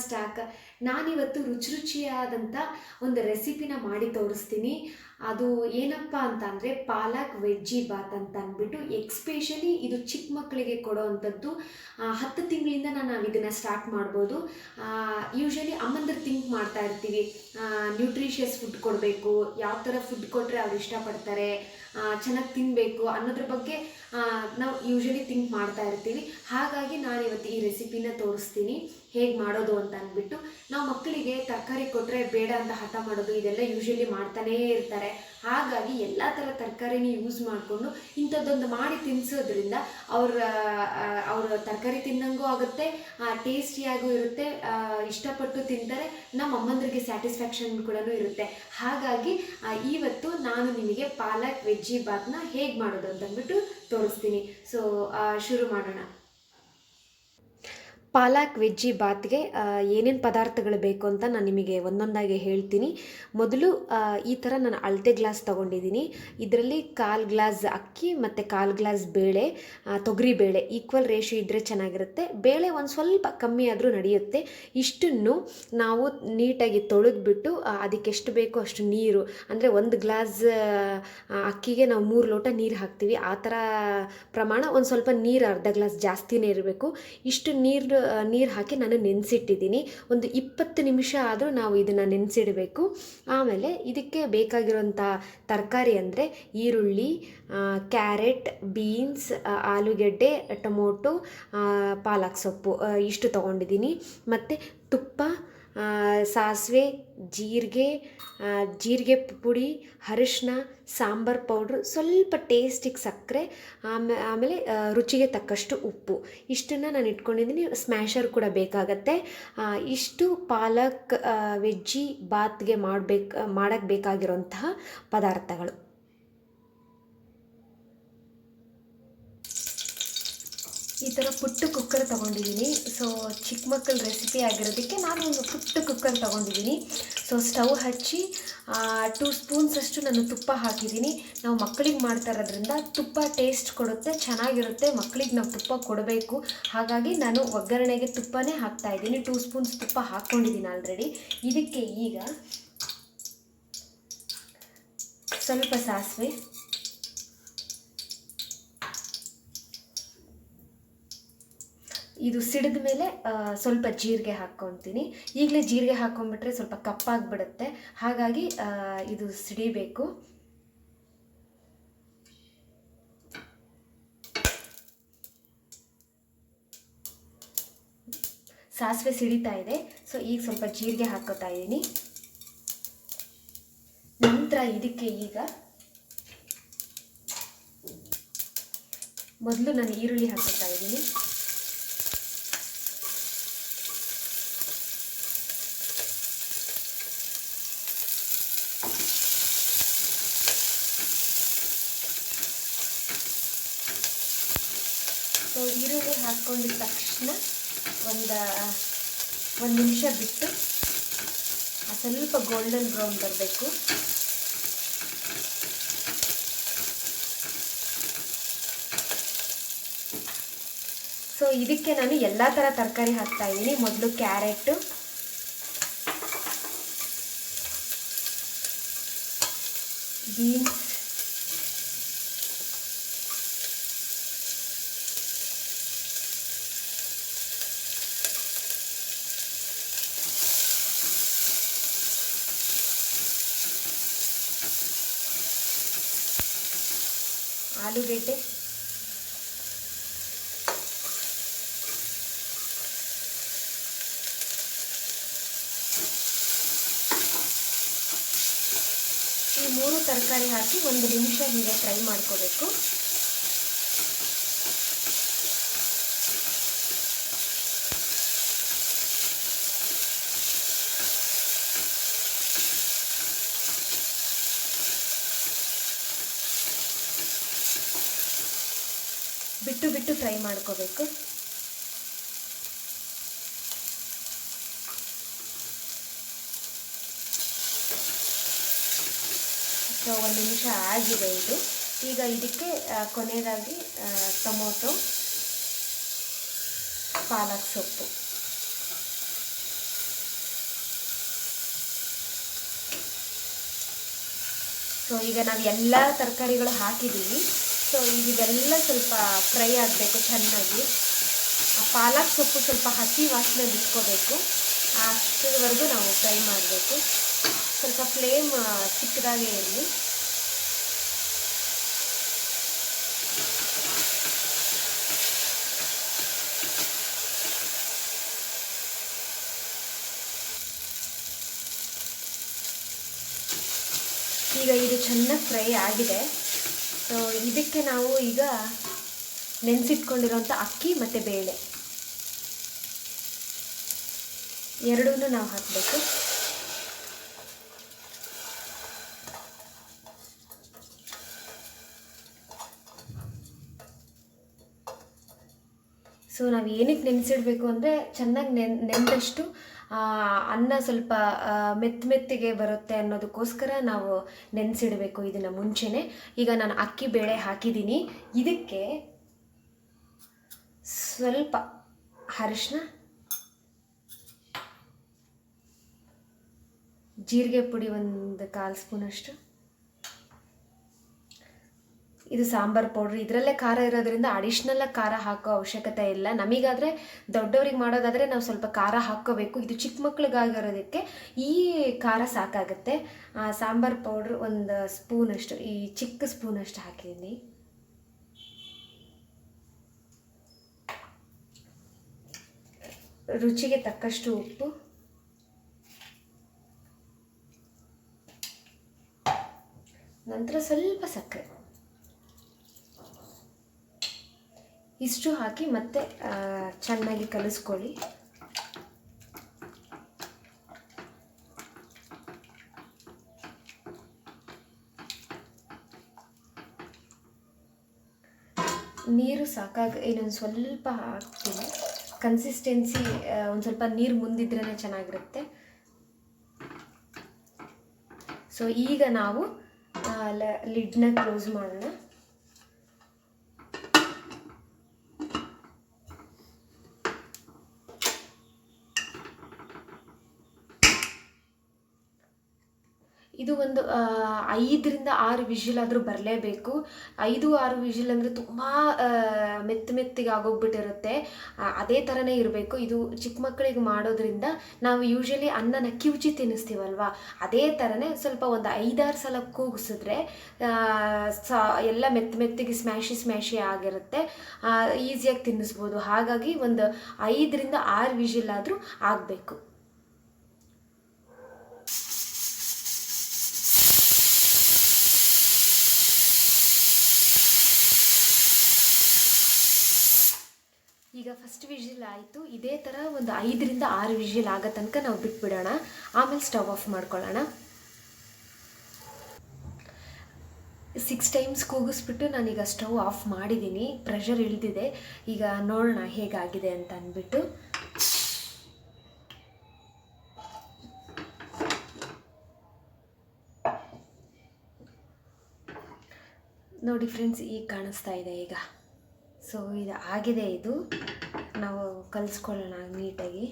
Stock. ನಾನಿವತ್ತು ರುಚಿಯಾದಂಥ ಒಂದು ರೆಸಿಪಿನ ಮಾಡಿ ತೋರಿಸ್ತೀನಿ. ಅದು ಏನಪ್ಪ ಅಂತ ಅಂದರೆ ಪಾಲಕ್ ವೆಜ್ಜಿ ಬಾತ್ ಅಂತ ಅಂದ್ಬಿಟ್ಟು ಎಕ್ಸ್ಪೆಷಲಿ ಇದು ಚಿಕ್ಕ ಮಕ್ಕಳಿಗೆ ಕೊಡೋ ಅಂಥದ್ದು. 10 ತಿಂಗಳಿಂದ ನಾವು ಇದನ್ನು ಸ್ಟಾರ್ಟ್ ಮಾಡ್ಬೋದು. ಯೂಶ್ವಲಿ ಅಮ್ಮಂದಿರು ಥಿಂಕ್ ಮಾಡ್ತಾ ಇರ್ತೀವಿ, ನ್ಯೂಟ್ರಿಷಿಯಸ್ ಫುಡ್ ಕೊಡಬೇಕು, ಯಾವ ಥರ ಫುಡ್ ಕೊಟ್ಟರೆ ಅವ್ರು ಇಷ್ಟಪಡ್ತಾರೆ, ಚೆನ್ನಾಗಿ ತಿನ್ನಬೇಕು ಅನ್ನೋದ್ರ ಬಗ್ಗೆ ನಾವು ಯೂಶ್ವಲಿ ಥಿಂಕ್ ಮಾಡ್ತಾ ಇರ್ತೀವಿ. ಹಾಗಾಗಿ ನಾನಿವತ್ತು ಈ ರೆಸಿಪಿನ ತೋರಿಸ್ತೀನಿ ಹೇಗೆ ಮಾಡೋದು ಅಂತ ಅಂದ್ಬಿಟ್ಟು. ನಾವು ಮಕ್ಕಳಿಗೆ ತರಕಾರಿ ಕೊಟ್ಟರೆ ಬೇಡ ಅಂತ ಹಠ ಮಾಡೋದು ಇದೆಲ್ಲ ಯೂಶ್ವಲಿ ಮಾಡ್ತಾನೇ ಇರ್ತಾರೆ. ಹಾಗಾಗಿ ಎಲ್ಲ ಥರ ತರಕಾರಿನ ಯೂಸ್ ಮಾಡಿಕೊಂಡು ಇಂಥದ್ದೊಂದು ಮಾಡಿ ತಿನ್ನಿಸೋದ್ರಿಂದ ಅವ್ರ ತರಕಾರಿ ತಿನ್ನಂಗೂ ಆಗುತ್ತೆ, ಟೇಸ್ಟಿಯಾಗೂ ಇರುತ್ತೆ, ಇಷ್ಟಪಟ್ಟು ತಿಂತಾರೆ, ನಮ್ಮ ಅಮ್ಮಂದ್ರಿಗೆ ಸ್ಯಾಟಿಸ್ಫ್ಯಾಕ್ಷನ್ ಕೂಡ ಇರುತ್ತೆ. ಹಾಗಾಗಿ ಇವತ್ತು ನಾನು ನಿಮಗೆ ಪಾಲಕ್ ವೆಜ್ಜಿ ಬಾತ್ನ ಹೇಗೆ ಮಾಡೋದು ಅಂತಂದ್ಬಿಟ್ಟು ತೋರಿಸ್ತೀನಿ. ಸೊ ಶುರು ಮಾಡೋಣ. ಪಾಲಕ್ ವೆಜ್ಜಿ ಬಾತ್ಗೆ ಏನೇನು ಪದಾರ್ಥಗಳು ಬೇಕು ಅಂತ ನಾನು ನಿಮಗೆ ಒಂದೊಂದಾಗಿ ಹೇಳ್ತೀನಿ. ಮೊದಲು ಈ ಥರ ನಾನು ಅಳತೆ ಗ್ಲಾಸ್ ತೊಗೊಂಡಿದ್ದೀನಿ. ಇದರಲ್ಲಿ 1/4 ಗ್ಲಾಸ್ ಅಕ್ಕಿ ಮತ್ತು 1/4 ಗ್ಲಾಸ್ ಬೇಳೆ, ತೊಗರಿ ಬೇಳೆ ಈಕ್ವಲ್ ರೇಷಿಯೋ ಇದ್ದರೆ ಚೆನ್ನಾಗಿರುತ್ತೆ. ಬೇಳೆ ಒಂದು ಸ್ವಲ್ಪ ಕಮ್ಮಿ ಆದರೂ ನಡೆಯುತ್ತೆ. ಇಷ್ಟನ್ನು ನಾವು ನೀಟಾಗಿ ತೊಳೆದ್ಬಿಟ್ಟು ಅದಕ್ಕೆ ಎಷ್ಟು ಬೇಕೋ ಅಷ್ಟು ನೀರು, ಅಂದರೆ 1 ಗ್ಲಾಸ್ ಅಕ್ಕಿಗೆ ನಾವು 3 ಲೋಟ ನೀರು ಹಾಕ್ತೀವಿ. ಆ ಥರ ಪ್ರಮಾಣ ಒಂದು ಸ್ವಲ್ಪ ನೀರು ಅರ್ಧ ಗ್ಲಾಸ್ ಜಾಸ್ತಿನೇ ಇರಬೇಕು. ಇಷ್ಟು ನೀರು ಹಾಕಿ ನಾನು ನೆನೆಸಿಟ್ಟಿದ್ದೀನಿ. ಒಂದು 20 ನಿಮಿಷ ಆದರೂ ನಾವು ಇದನ್ನು ನೆನೆಸಿಡಬೇಕು. ಆಮೇಲೆ ಇದಕ್ಕೆ ಬೇಕಾಗಿರೋಂಥ ತರಕಾರಿ ಅಂದರೆ ಈರುಳ್ಳಿ, ಕ್ಯಾರೆಟ್, ಬೀನ್ಸ್, ಆಲೂಗೆಡ್ಡೆ, ಟೊಮೊಟೊ, ಪಾಲಕ್ ಸೊಪ್ಪು ಇಷ್ಟು ತೊಗೊಂಡಿದ್ದೀನಿ. ಮತ್ತು ತುಪ್ಪ, ಸಾಸಿವೆ, ಜೀರಿಗೆ ಪುಡಿ, ಅರಿಶಿನ, ಸಾಂಬಾರ್ ಪೌಡ್ರು, ಸ್ವಲ್ಪ ಟೇಸ್ಟಿಗೆ ಸಕ್ಕರೆ, ಆಮೇಲೆ ರುಚಿಗೆ ತಕ್ಕಷ್ಟು ಉಪ್ಪು, ಇಷ್ಟನ್ನು ನಾನು ಇಟ್ಕೊಂಡಿದ್ದೀನಿ. ಸ್ಮ್ಯಾಶರ್ ಕೂಡ ಬೇಕಾಗತ್ತೆ. ಇಷ್ಟು ಪಾಲಕ್ ವೆಜ್ಜಿ ಬಾತ್ಗೆ ಮಾಡೋಕ್ಕೆ ಬೇಕಾಗಿರೋಂತಹ ಪದಾರ್ಥಗಳು. ಈ ಥರ ಪುಟ್ಟ ಕುಕ್ಕರ್ ತೊಗೊಂಡಿದ್ದೀನಿ. ಸೊ ಚಿಕ್ಕ ಮಕ್ಕಳ ರೆಸಿಪಿ ಆಗಿರೋದಕ್ಕೆ ನಾನು ಒಂದು ಪುಟ್ಟ ಕುಕ್ಕರ್ ತೊಗೊಂಡಿದ್ದೀನಿ. ಸೊ ಸ್ಟವ್ ಹಚ್ಚಿ 2 ಸ್ಪೂನ್ಸ್ ಅಷ್ಟು ನಾನು ತುಪ್ಪ ಹಾಕಿದ್ದೀನಿ. ನಾವು ಮಕ್ಕಳಿಗೆ ಮಾಡ್ತಾ ಇರೋದ್ರಿಂದ ತುಪ್ಪ ಟೇಸ್ಟ್ ಕೊಡುತ್ತೆ, ಚೆನ್ನಾಗಿರುತ್ತೆ. ಮಕ್ಕಳಿಗೆ ನಾವು ತುಪ್ಪ ಕೊಡಬೇಕು. ಹಾಗಾಗಿ ನಾನು ಒಗ್ಗರಣೆಗೆ ತುಪ್ಪನೇ ಹಾಕ್ತಾಯಿದ್ದೀನಿ. 2 ಸ್ಪೂನ್ಸ್ ತುಪ್ಪ ಹಾಕ್ಕೊಂಡಿದ್ದೀನಿ ಆಲ್ರೆಡಿ. ಇದಕ್ಕೆ ಈಗ ಸ್ವಲ್ಪ ಸಾಸಿವೆ, ಇದು ಸಿಡಿದ ಮೇಲೆ ಸ್ವಲ್ಪ ಜೀರಿಗೆ ಹಾಕ್ಕೊತೀನಿ. ಈಗಲೇ ಜೀರಿಗೆ ಹಾಕ್ಕೊಂಡ್ಬಿಟ್ರೆ ಸ್ವಲ್ಪ ಕಪ್ಪಾಗಿಬಿಡುತ್ತೆ. ಹಾಗಾಗಿ ಇದು ಸಿಡಿಬೇಕು. ಸಾಸಿವೆ ಸಿಡಿತಾ ಇದೆ. ಸೊ ಈಗ ಸ್ವಲ್ಪ ಜೀರಿಗೆ ಹಾಕ್ಕೋತಾ ಇದ್ದೀನಿ. ನಂತರ ಇದಕ್ಕೆ ಈಗ ಮೊದಲು ನಾನು ಈರುಳ್ಳಿ ಹಾಕ್ಕೋತಾ ಇದ್ದೀನಿ. ಸೊ ಈರುಳ್ಳಿ ಹಾಕ್ಕೊಂಡಿದ್ದ ತಕ್ಷಣ ಒಂದು ನಿಮಿಷ ಬಿಟ್ಟು ಸ್ವಲ್ಪ ಗೋಲ್ಡನ್ ಬ್ರೌನ್ ಬರಬೇಕು. ಸೊ ಇದಕ್ಕೆ ನಾನು ಎಲ್ಲ ಥರ ತರಕಾರಿ ಹಾಕ್ತಾ ಇದ್ದೀನಿ. ಮೊದಲು ಕ್ಯಾರೆಟು, ಬೀನ್ಸ್, ಆಲೂಗೆಡ್ಡೆ, ಈ 3 ತರಕಾರಿ ಹಾಕಿ 1 ನಿಮಿಷ ಹೀಗೆ ಫ್ರೈ ಮಾಡ್ಕೋಬೇಕು. ಬಿಟ್ಟು ಫ್ರೈ ಮಾಡ್ಕೋಬೇಕು. ಸೊ 1 ನಿಮಿಷ ಆಗಿದೆ ಇದು. ಈಗ ಇದಕ್ಕೆ ಕೊನೆಯದಾಗಿ ಟೊಮೊಟೊ, ಪಾಲಕ್ ಸೊಪ್ಪು ಸೊ ಈಗ ನಾವು ಎಲ್ಲ ತರಕಾರಿಗಳು ಹಾಕಿದ್ದೀವಿ. ಸೊ ಇದೆಲ್ಲ ಸ್ವಲ್ಪ ಫ್ರೈ ಆಗಬೇಕು ಚೆನ್ನಾಗಿ. ಪಾಲಕ್ ಸೊಪ್ಪು ಸ್ವಲ್ಪ ಹಸಿ ವಾಸನೆ ಬಿಟ್ಕೋಬೇಕು, ಅಷ್ಟರವರೆಗೂ ನಾವು ಫ್ರೈ ಮಾಡಬೇಕು. ಸ್ವಲ್ಪ ಫ್ಲೇಮ್ ಚಿಕ್ಕದಾಗೇ ಇರಲಿ. ಈಗ ಇದು ಚೆನ್ನಾಗಿ ಫ್ರೈ ಆಗಿದೆ. ಸೊ ಇದಕ್ಕೆ ನಾವು ಈಗ ನೆನೆಸಿಟ್ಕೊಂಡಿರೋಂಥ ಅಕ್ಕಿ ಮತ್ತು ಬೇಳೆ ಎರಡೂ ನಾವು ಹಾಕಬೇಕು. ಸೊ ನಾವು ಏನಕ್ಕೆ ನೆನೆಸಿಡಬೇಕು ಅಂದರೆ ಚೆನ್ನಾಗಿ ನೆನೆದಷ್ಟು ಅನ್ನ ಸ್ವಲ್ಪ ಮೆತ್ತಿಗೆ ಬರುತ್ತೆ ಅನ್ನೋದಕ್ಕೋಸ್ಕರ ನಾವು ನೆನೆಸಿಡಬೇಕು ಇದನ್ನು ಮುಂಚೆನೇ. ಈಗ ನಾನು ಅಕ್ಕಿ ಬೇಳೆ ಹಾಕಿದ್ದೀನಿ. ಇದಕ್ಕೆ ಸ್ವಲ್ಪ ಅರಿಶಿನ, ಜೀರಿಗೆ ಪುಡಿ ಒಂದು 1/4 ಸ್ಪೂನಷ್ಟು, ಇದು ಸಾಂಬಾರು ಪೌಡ್ರ್. ಇದರಲ್ಲೇ ಖಾರ ಇರೋದ್ರಿಂದ ಅಡಿಷ್ನಲ್ಲಾಗಿ ಖಾರ ಹಾಕೋ ಅವಶ್ಯಕತೆ ಇಲ್ಲ. ನಮಗಾದರೆ ದೊಡ್ಡವ್ರಿಗೆ ಮಾಡೋದಾದರೆ ನಾವು ಸ್ವಲ್ಪ ಖಾರ ಹಾಕ್ಕೋಬೇಕು. ಇದು ಚಿಕ್ಕ ಮಕ್ಳಿಗಾಗಿರೋದಕ್ಕೆ ಈ ಖಾರ ಸಾಕಾಗುತ್ತೆ. ಸಾಂಬಾರು ಪೌಡ್ರ್ ಒಂದು ಸ್ಪೂನಷ್ಟು, ಈ ಚಿಕ್ಕ ಸ್ಪೂನಷ್ಟು ಹಾಕಿದ್ದೀನಿ. ರುಚಿಗೆ ತಕ್ಕಷ್ಟು ಉಪ್ಪು, ನಂತರ ಸ್ವಲ್ಪ ಸಕ್ಕರೆ, ಇಷ್ಟು ಹಾಕಿ ಮತ್ತೆ ಚೆನ್ನಾಗಿ ಕಲಿಸ್ಕೊಳ್ಳಿ. ನೀರು ಇನ್ನೊಂದು ಸ್ವಲ್ಪ ಹಾಕ್ತೀನಿ. ಕನ್ಸಿಸ್ಟೆನ್ಸಿ ಒಂದು ಸ್ವಲ್ಪ ನೀರು ಮುಂದಿದ್ರೇ ಚೆನ್ನಾಗಿರುತ್ತೆ. ಸೊ ಈಗ ನಾವು ಲಿಡ್ನ ಕ್ಲೋಸ್ ಮಾಡೋಣ. ಇದು ಒಂದು 5ರಿಂದ 6 ವಿಷಿಲ್ ಆದರೂ ಬರಲೇಬೇಕು. 5-6 ವಿಷಿಲ್ ಅಂದರೆ ತುಂಬ ಮೆತ್ತಿಗೆ ಆಗೋಗ್ಬಿಟ್ಟಿರುತ್ತೆ. ಅದೇ ಥರನೇ ಇರಬೇಕು. ಇದು ಚಿಕ್ಕ ಮಕ್ಕಳಿಗೆ ಮಾಡೋದ್ರಿಂದ ನಾವು ಯೂಶ್ವಲಿ ಅನ್ನನ ಕಿವುಚಿ ತಿನ್ನಿಸ್ತೀವಲ್ವ, ಅದೇ ಥರನೇ ಸ್ವಲ್ಪ ಒಂದು 5-6 ಸಲ ಕೂಗಿಸಿದ್ರೆ ಎಲ್ಲ ಮೆತ್ತಿಗೆ ಸ್ಮ್ಯಾಶಿ ಆಗಿರುತ್ತೆ. ಈಸಿಯಾಗಿ ತಿನ್ನಿಸ್ಬೋದು. ಹಾಗಾಗಿ ಒಂದು 5ರಿಂದ 6 ವಿಷಿಲ್ ಆದರೂ ಆಗಬೇಕು. ಈಗ ಫಸ್ಟ್ ವಿಷಿಲ್ ಆಯಿತು. ಇದೇ ಥರ ಒಂದು 5ರಿಂದ 6 ವಿಷಿಲ್ ಆಗೋ ತನಕ ನಾವು ಬಿಟ್ಬಿಡೋಣ. ಆಮೇಲೆ ಸ್ಟವ್ ಆಫ್ ಮಾಡ್ಕೊಳ್ಳೋಣ. 6 ಟೈಮ್ಸ್ ಕೂಗಿಸ್ಬಿಟ್ಟು ನಾನೀಗ ಸ್ಟವ್ ಆಫ್ ಮಾಡಿದ್ದೀನಿ. ಪ್ರೆಷರ್ ಇಳಿದಿದೆ. ಈಗ ನೋಡೋಣ ಹೇಗಾಗಿದೆ ಅಂತ ಅಂದ್ಬಿಟ್ಟು. ನೋಡಿ ಫ್ರೆಂಡ್ಸ್, ಈಗ ಕಾಣಿಸ್ತಾ ಇದೆ ಈಗ. ಸೊ ಇದು ಆಗಿದೆ. ಇದು ನಾವು ಕಲಿಸ್ಕೊಳ್ಳೋಣ ನೀಟಾಗಿ.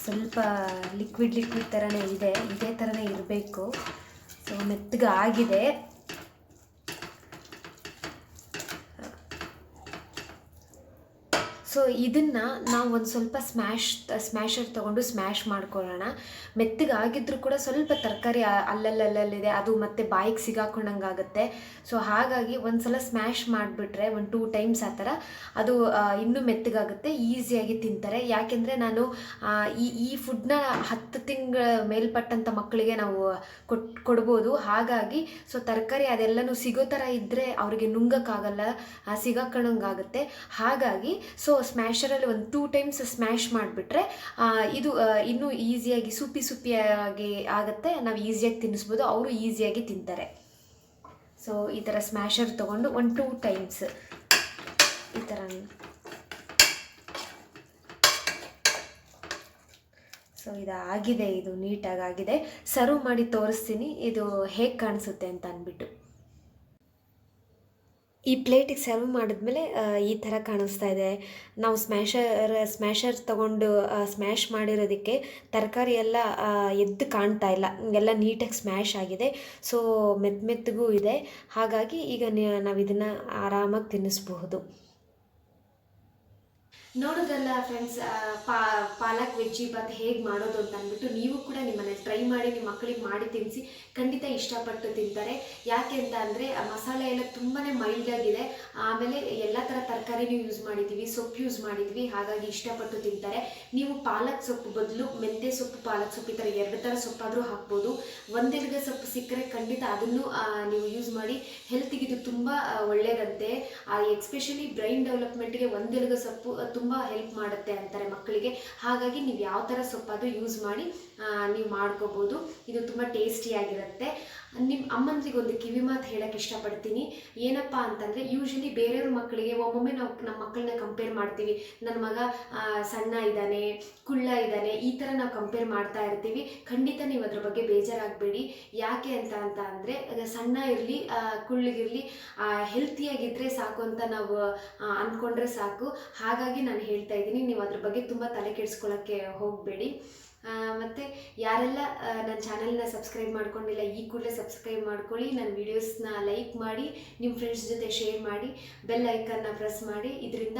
ಸ್ವಲ್ಪ ಲಿಕ್ವಿಡ್ ಥರನೇ ಇದೆ. ಇದೇ ಥರನೇ ಇರಬೇಕು. ಸೊ ಮೆತ್ತಗೆ ಆಗಿದೆ. ಸೊ ಇದನ್ನು ನಾವು ಒಂದು ಸ್ವಲ್ಪ ಸ್ಮ್ಯಾಶರ್ ತೊಗೊಂಡು ಸ್ಮ್ಯಾಶ್ ಮಾಡ್ಕೊಳ್ಳೋಣ. ಮೆತ್ತಗೆ ಆಗಿದ್ರೂ ಕೂಡ ಸ್ವಲ್ಪ ತರಕಾರಿ ಅಲ್ಲಲ್ಲಿದೆ, ಅದು ಮತ್ತೆ ಬಾಯಿಗೆ ಸಿಗಾಕೊಂಡಂಗೆ ಆಗುತ್ತೆ. ಸೊ ಹಾಗಾಗಿ ಒಂದು ಸಲ ಸ್ಮ್ಯಾಶ್ ಮಾಡಿಬಿಟ್ರೆ ಒಂದು 2 ಟೈಮ್ಸ್ ಆ ಥರ ಅದು ಇನ್ನೂ ಮೆತ್ತಗಾಗುತ್ತೆ, ಈಸಿಯಾಗಿ ತಿಂತಾರೆ. ಯಾಕೆಂದರೆ ನಾನು ಈ ಫುಡ್ನ 10 ತಿಂಗಳ ಮೇಲ್ಪಟ್ಟಂಥ ಮಕ್ಕಳಿಗೆ ನಾವು ಕೊಡ್ಬೋದು. ಹಾಗಾಗಿ ಸೊ ತರಕಾರಿ ಅದೆಲ್ಲನೂ ಸಿಗೋ ಥರ ಇದ್ದರೆ ಅವ್ರಿಗೆ ನುಂಗಕ್ಕಾಗಲ್ಲ, ಸಿಗಾಕೊಳ್ಳೋಂಗಾಗುತ್ತೆ. ಹಾಗಾಗಿ ಸೊ ಸ್ಮ್ಯಾಶರಲ್ಲಿ ಒಂದು 2 ಟೈಮ್ಸ್ ಸ್ಮ್ಯಾಶ್ ಮಾಡಿಬಿಟ್ರೆ ಇದು ಇನ್ನೂ ಈಸಿಯಾಗಿ ಸುಪ್ಪಿಯಾಗಿ ಆಗುತ್ತೆ. ನಾವು ಈಸಿಯಾಗಿ ತಿನ್ನಿಸ್ಬೋದು, ಅವರು ಈಸಿಯಾಗಿ ತಿಂತಾರೆ. ಸೊ ಈ ಥರ ಸ್ಮ್ಯಾಶರ್ ತೊಗೊಂಡು ಒಂದು 2 ಟೈಮ್ಸ್ ಈ ಥರ. ಸೊ ಇದು ಆಗಿದೆ, ಇದು ನೀಟಾಗಿ ಆಗಿದೆ. ಸರ್ವ್ ಮಾಡಿ ತೋರಿಸ್ತೀನಿ ಇದು ಹೇಗೆ ಕಾಣಿಸುತ್ತೆ ಅಂತ ಅಂದ್ಬಿಟ್ಟು. ಈ ಪ್ಲೇಟಿಗೆ ಸರ್ವ್ ಮಾಡಿದ್ಮೇಲೆ ಈ ಥರ ಕಾಣಿಸ್ತಾ ಇದೆ. ನಾವು ಸ್ಮ್ಯಾಶರ್ ತಗೊಂಡು ಸ್ಮ್ಯಾಶ್ ಮಾಡಿರೋದಕ್ಕೆ ತರಕಾರಿ ಎಲ್ಲ ಎದ್ದು ಕಾಣ್ತಾ ಇಲ್ಲ. ಎಲ್ಲ ನೀಟಾಗಿ ಸ್ಮ್ಯಾಶ್ ಆಗಿದೆ. ಸೊ ಮೆತ್ತಗೂ ಇದೆ. ಹಾಗಾಗಿ ಈಗ ನಾವು ಇದನ್ನು ಆರಾಮಾಗಿ ತಿನ್ನಿಸ್ಬಹುದು. ನೋಡೋದಲ್ಲ ಫ್ರೆಂಡ್ಸ್, ಪಾಲಕ್ ವೆಜ್ಜಿ ಬಾತ್ ಹೇಗೆ ಮಾಡೋದು ಅಂತ ಅಂದ್ಬಿಟ್ಟು ನೀವು ಕೂಡ ನಿಮ್ಮನೇಲಿ ಟ್ರೈ ಮಾಡಿ ನಿಮ್ಮ ಮಕ್ಕಳಿಗೆ ಮಾಡಿ ತಿನ್ನಿಸಿ. ಖಂಡಿತ ಇಷ್ಟಪಟ್ಟು ತಿಂತಾರೆ. ಯಾಕೆ ಅಂತ ಅಂದರೆ ಮಸಾಲೆ ಎಲ್ಲ ತುಂಬಾ ಮೈಲ್ಡಾಗಿದೆ. ಆಮೇಲೆ ಎಲ್ಲ ಥರ ತರಕಾರಿನೂ ಯೂಸ್ ಮಾಡಿದ್ದೀವಿ, ಸೊಪ್ಪು ಯೂಸ್ ಮಾಡಿದ್ವಿ. ಹಾಗಾಗಿ ಇಷ್ಟಪಟ್ಟು ತಿಂತಾರೆ. ನೀವು ಪಾಲಕ್ ಸೊಪ್ಪು ಬದಲು ಮೆಂತ್ಯ ಸೊಪ್ಪು, ಪಾಲಕ್ ಸೊಪ್ಪು ಈ ಥರ 2 ಥರ ಸೊಪ್ಪಾದರೂ ಹಾಕ್ಬೋದು. ಒಂದೆಲಗ ಸೊಪ್ಪು ಸಿಕ್ಕರೆ ಖಂಡಿತ ಅದನ್ನು ನೀವು ಯೂಸ್ ಮಾಡಿ. ಹೆಲ್ತಿಗೆ ಇದು ತುಂಬ ಒಳ್ಳೆಯದಂತೆ. ಎಸ್ಪೆಷಲಿ ಬ್ರೈನ್ ಡೆವಲಪ್ಮೆಂಟ್ಗೆ ಒಂದೆಲಗ ಸೊಪ್ಪು ತುಂಬ ಹೆಲ್ಪ್ ಮಾಡುತ್ತೆ ಅಂತಾರೆ ಮಕ್ಕಳಿಗೆ. ಹಾಗಾಗಿ ನೀವು ಯಾವ ಥರ ಸೊಪ್ಪಾದರೂ ಯೂಸ್ ಮಾಡಿ ನೀವು ಮಾಡ್ಕೋಬೋದು. ಇದು ತುಂಬ ಟೇಸ್ಟಿಯಾಗಿರುತ್ತೆ. ನಿಮ್ಮ ಅಮ್ಮಂದ್ರಿಗೆ ಒಂದು ಕಿವಿ ಮಾತು ಹೇಳೋಕ್ಕೆ ಇಷ್ಟಪಡ್ತೀನಿ. ಏನಪ್ಪ ಅಂತಂದರೆ, ಯೂಶ್ವಲಿ ಬೇರೆಯವ್ರ ಮಕ್ಕಳಿಗೆ ಒಮ್ಮೊಮ್ಮೆ ನಾವು ನಮ್ಮ ಮಕ್ಕಳನ್ನ ಕಂಪೇರ್ ಮಾಡ್ತೀವಿ. ನನ್ನ ಮಗ ಸಣ್ಣ ಇದ್ದಾನೆ, ಕುಳ್ಳ ಇದ್ದಾನೆ, ಈ ಥರ ನಾವು ಕಂಪೇರ್ ಮಾಡ್ತಾ ಇರ್ತೀವಿ. ಖಂಡಿತ ನೀವು ಅದ್ರ ಬಗ್ಗೆ ಬೇಜಾರಾಗಬೇಡಿ. ಯಾಕೆ ಅಂತ ಅಂದರೆ ಸಣ್ಣ ಇರಲಿ ಕುಳ್ಳಿಗಿರಲಿ ಹೆಲ್ತಿಯಾಗಿದ್ದರೆ ಸಾಕು ಅಂತ ನಾವು ಅಂದ್ಕೊಂಡ್ರೆ ಸಾಕು. ಹಾಗಾಗಿ ನಾನು ಹೇಳ್ತಾ ಇದ್ದೀನಿ, ನೀವು ಅದ್ರ ಬಗ್ಗೆ ತುಂಬ ತಲೆ ಕೆಡಿಸ್ಕೊಳ್ಳೋಕ್ಕೆ ಹೋಗಬೇಡಿ. ಮತ್ತು ಯಾರೆಲ್ಲ ನನ್ನ ಚಾನಲ್ನ ಸಬ್ಸ್ಕ್ರೈಬ್ ಮಾಡ್ಕೊಂಡಿಲ್ಲ, ಈ ಕೂಡಲೇ ಸಬ್ಸ್ಕ್ರೈಬ್ ಮಾಡ್ಕೊಳ್ಳಿ. ನನ್ನ ವೀಡಿಯೋಸ್ನ ಲೈಕ್ ಮಾಡಿ, ನಿಮ್ಮ ಫ್ರೆಂಡ್ಸ್ ಜೊತೆ ಶೇರ್ ಮಾಡಿ, ಬೆಲ್ ಐಕನ್ನ ಪ್ರೆಸ್ ಮಾಡಿ. ಇದರಿಂದ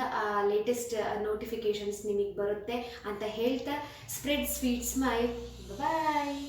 ಲೇಟೆಸ್ಟ್ ನೋಟಿಫಿಕೇಷನ್ಸ್ ನಿಮಗೆ ಬರುತ್ತೆ ಅಂತ ಹೇಳ್ತಾ, ಸ್ಪ್ರೆಡ್ ಸ್ವೀಟ್ ಸ್ಮೈಲ್. ಬಾಯ್.